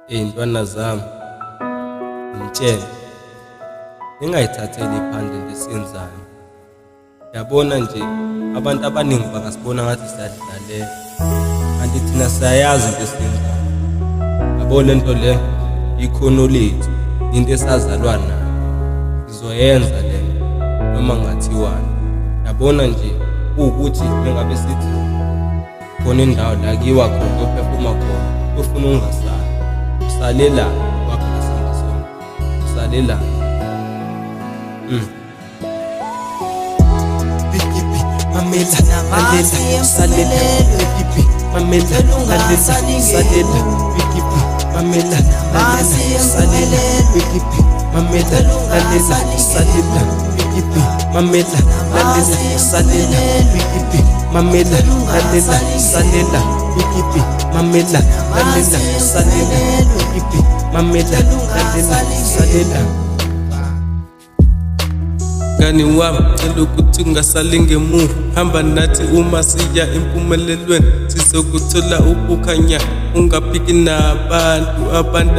Ey'ntwana zami, ngitshele ningayithatheli phansi into esiyenzayo. Yabona nje abantu abaningi bangasibona ngathi siyadlalela, kanti thina siyayazi into esiyenzayo. Yabo le nto le ikhono lethu, into esazalwa nayo, sizoyenza le noma ngathiwani. Yabona nje ukuthi mengabe sithi khona indawo la kiwa khona uphefuma khona, ufuna ungasali usalela kwaphela sangasona usalela. Mamela lalela salela bikipi mamela lalela salela bikipi mamela lalela salela bikipi mamela lalela salela bikipi mamela lalela salela bikipi mamela lalela salela bikipi mamela lalela salela bikipi mamela lalela salela. Ngani wami cela ukuthi ungasali ngemuva, hamba nathi uma siya empumelelweni, sizokuthola ukukhanya. Ungaphiki abantu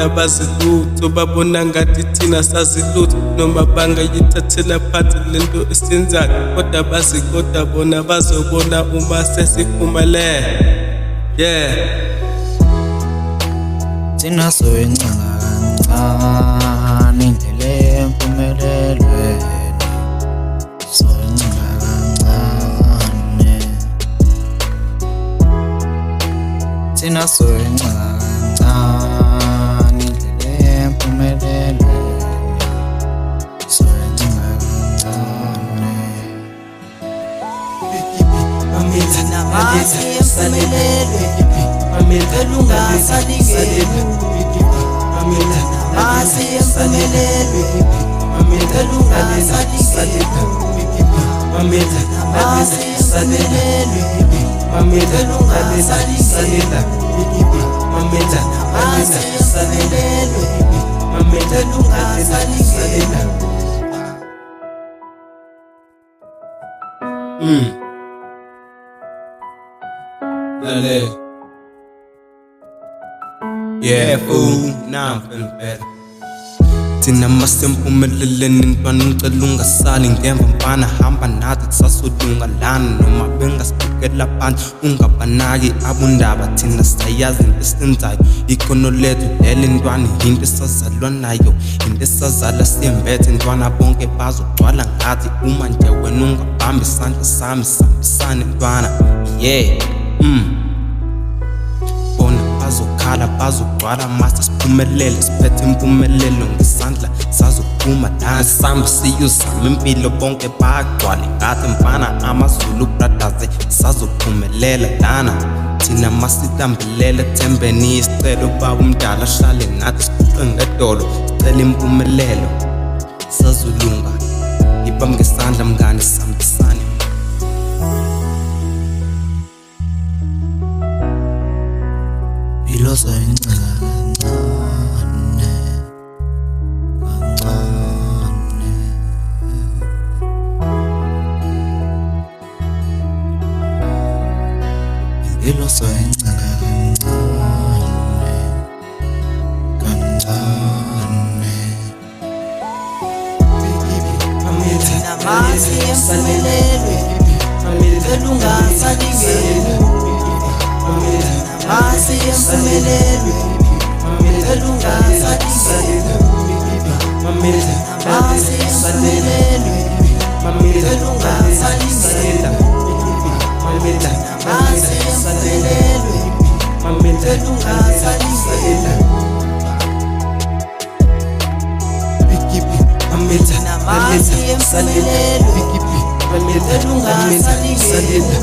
abazilutho, babona ngathi thina sazilutho, noma bangayithathela phansi lento esiyenzayo, kodwa kodwa bona bazobona uma sesiphumelele. Yeah, Thina soyincanga kancane indlela empumelelweni, soyincanga kancane. Thina soyincanga kancane indlela empumelelweni, soyincanga kancane. Mamela namasi empumelelweni, elungasalingeni mamela namasi empumelelweni, elungasalingeni mamela namasi empumelelweni, elungasalingeni mamela namasi empumelelweni, elungasalingeni. Lalela. Yeah, fool, now I'm feeling better. thina masempumeleleni ntwana ngicela ungasali ngemva mfana, hamba nathi kusasolunga lana, noma bengasibukela phansi ungabanaki abundaba. Thina siyayazi into esiyenzayo, ikhono lethu leli ntwana, into esazalwa nayo, into esazala siyembethe ntwana, bonke bazogcwala ngathi uma nje wena ungabambi isandla sami sihambisane ntwana. Yeah, bona bazokhala bazogcwala mase siphumelele, siphethe impumelelo ngesandla sazophuma la sami siyuzama impilo, bonke bagcwale ngathi mfana, AmaZulu brothers sazophumelela lana. Thina masitambelele thembeni isicelo, baba umdala hlale nathi siquqe ngedolo, sicela impumelelo sazolunga, ibambe ngesandla mngani sihambisane. Impilo soyincanga kancane kancane. Impilo soyincanga kancane kancane. Mamela namasi empumelelweni, elungasalingeni namasi empumelelweni, elungasalingeni namasi empumelelweni, elungasalingeni namasi empumelelweni, elungasalingeni.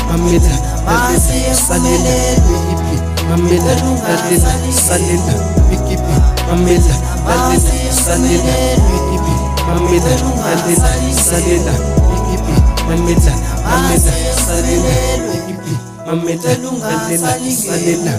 Namasi empumelelweni, elungasalingeni namasi empumelelweni, elungasalingeni namasi empumelelweni, elungasalingeni.